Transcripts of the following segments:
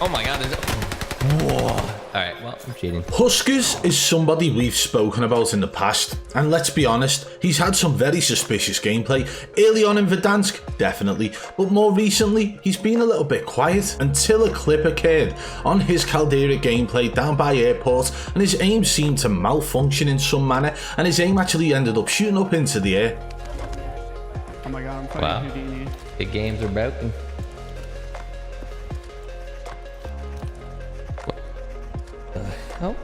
Oh my god, there's whoa. Alright, well, I'm cheating. Huskerrs is somebody we've spoken about in the past, and let's be honest, he's had some very suspicious gameplay. Early on in Verdansk, definitely, but more recently, he's been a little bit quiet until a clip occurred on his Caldera gameplay down by airport, and his aim seemed to malfunction in some manner, and his aim actually ended up shooting up into the air. Oh my god, I'm fighting Houdini. The games are broken. Oh.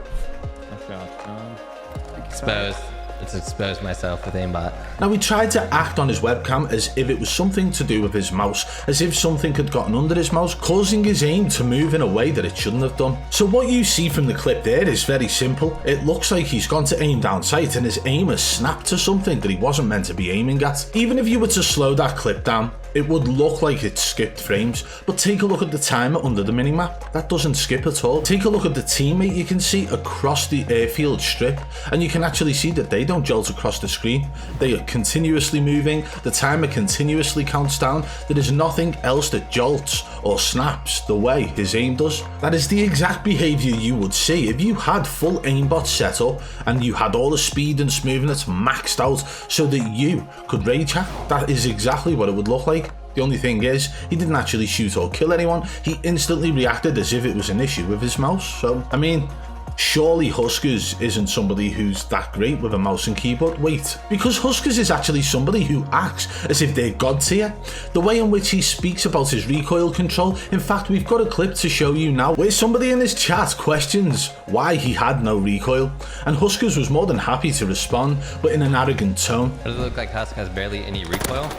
Exposed. Let's expose myself with Aimbot. Now, he tried to act on his webcam as if it was something to do with his mouse, as if something had gotten under his mouse, causing his aim to move in a way that it shouldn't have done. So what you see from the clip there is very simple. It looks like he's gone to aim down sight and his aim has snapped to something that he wasn't meant to be aiming at. Even if you were to slow that clip down, it would look like it skipped frames, but take a look at the timer under the minimap. That doesn't skip at all. Take a look at the teammate you can see across the airfield strip, and you can actually see that they don't jolt across the screen. They are continuously moving, the timer continuously counts down. There is nothing else that jolts or snaps the way his aim does. That is the exact behaviour you would see if you had full aimbot set up and you had all the speed and smoothness maxed out so that you could rage hack. That is exactly what it would look like. The only thing is, he didn't actually shoot or kill anyone. He instantly reacted as if it was an issue with his mouse. So, I mean, surely Huskerrs isn't somebody who's that great with a mouse and keyboard. Wait, because Huskerrs is actually somebody who acts as if they're god tier. The way in which he speaks about his recoil control, in fact we've got a clip to show you now where somebody in his chat questions why he had no recoil, and Huskerrs was more than happy to respond, but in an arrogant tone. Does it look like Husk has barely any recoil?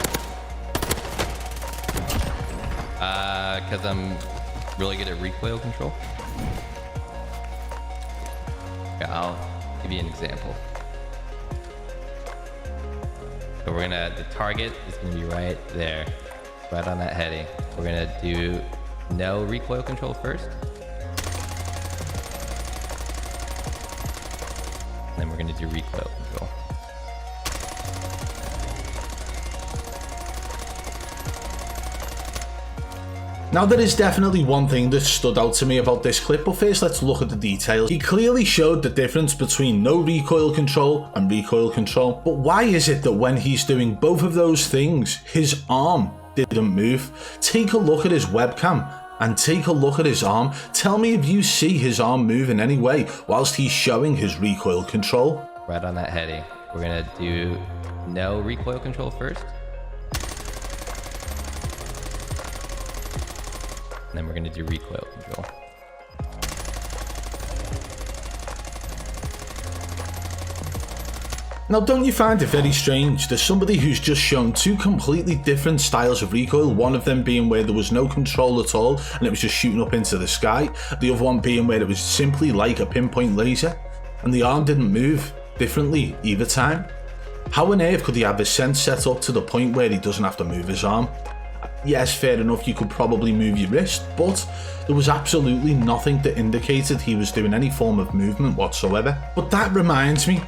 Because I'm really good at recoil control. Okay, I'll give you an example. So we're gonna, the target is gonna be right there, right on that heading. We're gonna do no recoil control first. And then we're gonna do recoil control. Now, there is definitely one thing that stood out to me about this clip, but first let's look at the details. He clearly showed the difference between no recoil control and recoil control, but why is it that when he's doing both of those things, his arm didn't move? Take a look at his webcam and take a look at his arm. Tell me if you see his arm move in any way whilst he's showing his recoil control. Right on that heading, we're gonna do no recoil control first. And then we're going to do recoil control. Now, don't you find it very strange that somebody who's just shown two completely different styles of recoil, one of them being where there was no control at all and it was just shooting up into the sky, the other one being where it was simply like a pinpoint laser, and the arm didn't move differently either time? How on earth could he have his sense set up to the point where he doesn't have to move his arm? Yes, fair enough, you could probably move your wrist, but there was absolutely nothing that indicated he was doing any form of movement whatsoever. But that reminds me,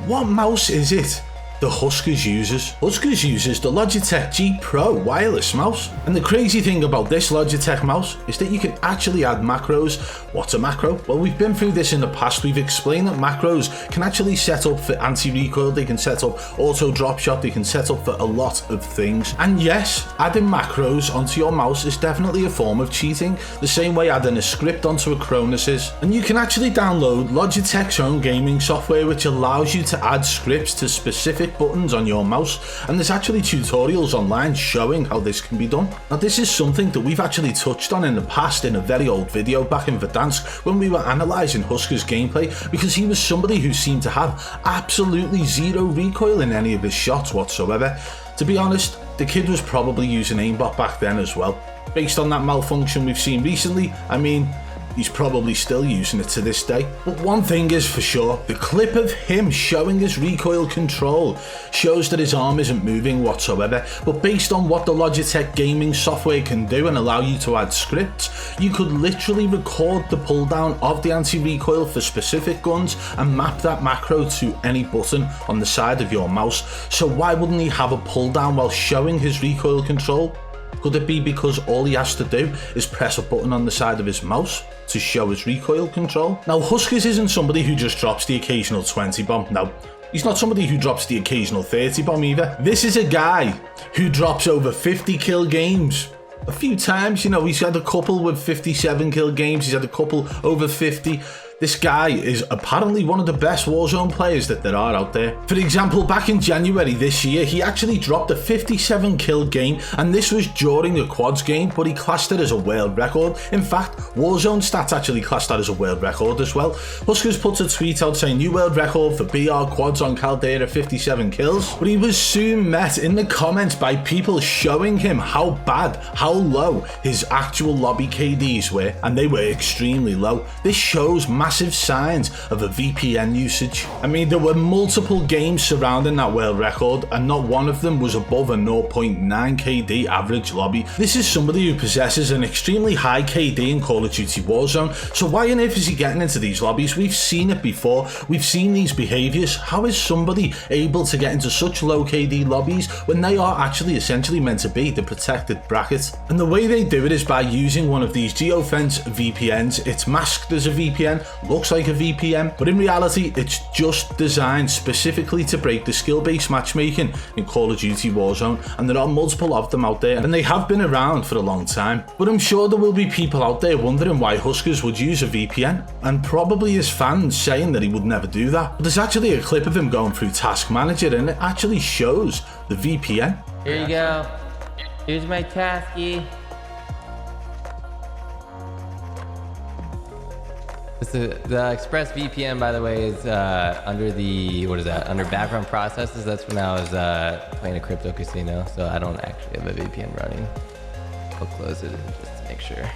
what mouse is it the Huskerrs uses? Huskerrs uses the Logitech G Pro wireless mouse, and the crazy thing about this Logitech mouse is that you can actually add macros. What's a macro? Well, we've been through this in the past. We've explained that macros can actually set up for anti-recoil, they can set up auto drop shot, they can set up for a lot of things. And yes, adding macros onto your mouse is definitely a form of cheating, the same way adding a script onto a Cronus is. And you can actually download Logitech's own gaming software which allows you to add scripts to specific buttons on your mouse, and there's actually tutorials online showing how this can be done. Now, this is something that we've actually touched on in the past in a very old video back in Verdansk when we were analysing Huskerrs' gameplay, because he was somebody who seemed to have absolutely zero recoil in any of his shots whatsoever. To be honest, the kid was probably using aimbot back then as well. Based on that malfunction we've seen recently, I mean, he's probably still using it to this day. But one thing is for sure, the clip of him showing his recoil control shows that his arm isn't moving whatsoever, but based on what the Logitech gaming software can do and allow you to add scripts, you could literally record the pull down of the anti-recoil for specific guns and map that macro to any button on the side of your mouse. So why wouldn't he have a pull down while showing his recoil control? Could it be because all he has to do is press a button on the side of his mouse to show his recoil control? Now, Huskerrs isn't somebody who just drops the occasional 20 bomb. No, he's not somebody who drops the occasional 30 bomb either. This is a guy who drops over 50 kill games. A few times, you know, he's had a couple with 57 kill games, he's had a couple over 50. This guy is apparently one of the best Warzone players that there are out there. For example, back in January this year, he actually dropped a 57 kill game, and this was during a quads game, but he classed it as a world record. In fact, Warzone stats actually classed that as a world record as well. Huskerrs puts a tweet out saying new world record for BR quads on Caldera, 57 kills. But he was soon met in the comments by people showing him how bad, how low his actual lobby KDs were, and they were extremely low. This shows massive signs of a VPN usage. I mean, there were multiple games surrounding that world record, and not one of them was above a 0.9 KD average lobby. This is somebody who possesses an extremely high KD in Call of Duty Warzone, so why on earth is he getting into these lobbies? We've seen it before, we've seen these behaviours. How is somebody able to get into such low KD lobbies when they are actually essentially meant to be the protected bracket? And the way they do it is by using one of these geofence VPNs. It's masked as a VPN, looks like a VPN, but in reality it's just designed specifically to break the skill-based matchmaking in Call of Duty Warzone, and there are multiple of them out there, and they have been around for a long time. But I'm sure there will be people out there wondering why Huskerrs would use a VPN, and probably his fans saying that he would never do that. But there's actually a clip of him going through Task Manager, and it actually shows the VPN. Here you go. Here's my tasky. The Express VPN, by the way, is under the, what is that, under background processes. That's when I was playing a crypto casino, so I don't actually have a VPN running. I'll close it just to make sure.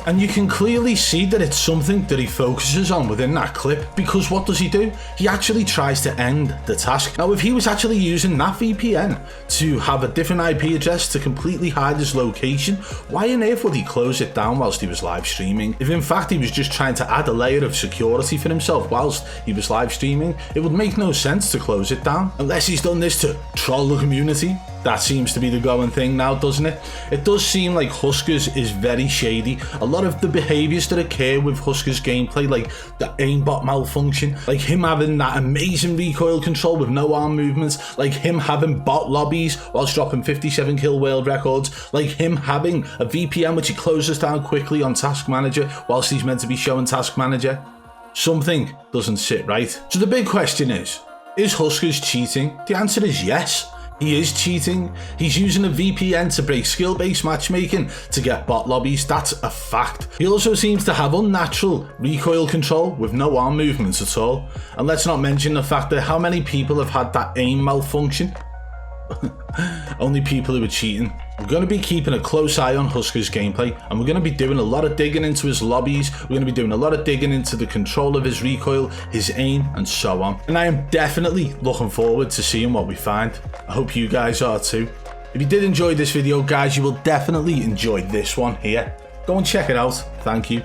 And you can clearly see that it's something that he focuses on within that clip, because what does he do? He actually tries to end the task. Now, if he was actually using that VPN to have a different IP address to completely hide his location, why on earth would he close it down whilst he was live streaming? If in fact he was just trying to add a layer of security for himself whilst he was live streaming, it would make no sense to close it down, unless he's done this to troll the community. That seems to be the going thing now, doesn't it? It does seem like Huskerrs is very shady. A lot of the behaviours that occur with Huskerrs gameplay, like the Aimbot Malfunction, like him having that amazing recoil control with no arm movements, like him having bot lobbies whilst dropping 57 kill world records, like him having a VPN which he closes down quickly on Task Manager whilst he's meant to be showing Task Manager. Something doesn't sit right. So the big question is Huskerrs cheating? The answer is yes. He is cheating. He's using a VPN to break skill-based matchmaking to get bot lobbies. That's a fact. He also seems to have unnatural recoil control with no arm movements at all. And let's not mention the fact that how many people have had that aim malfunction? Only people who are cheating. We're going to be keeping a close eye on Huskerrs gameplay, and we're going to be doing a lot of digging into his lobbies. We're going to be doing a lot of digging into the control of his recoil, his aim, and so on. And I am definitely looking forward to seeing what we find. I hope you guys are too. If you did enjoy this video, guys, you will definitely enjoy this one here. Go and check it out. Thank you.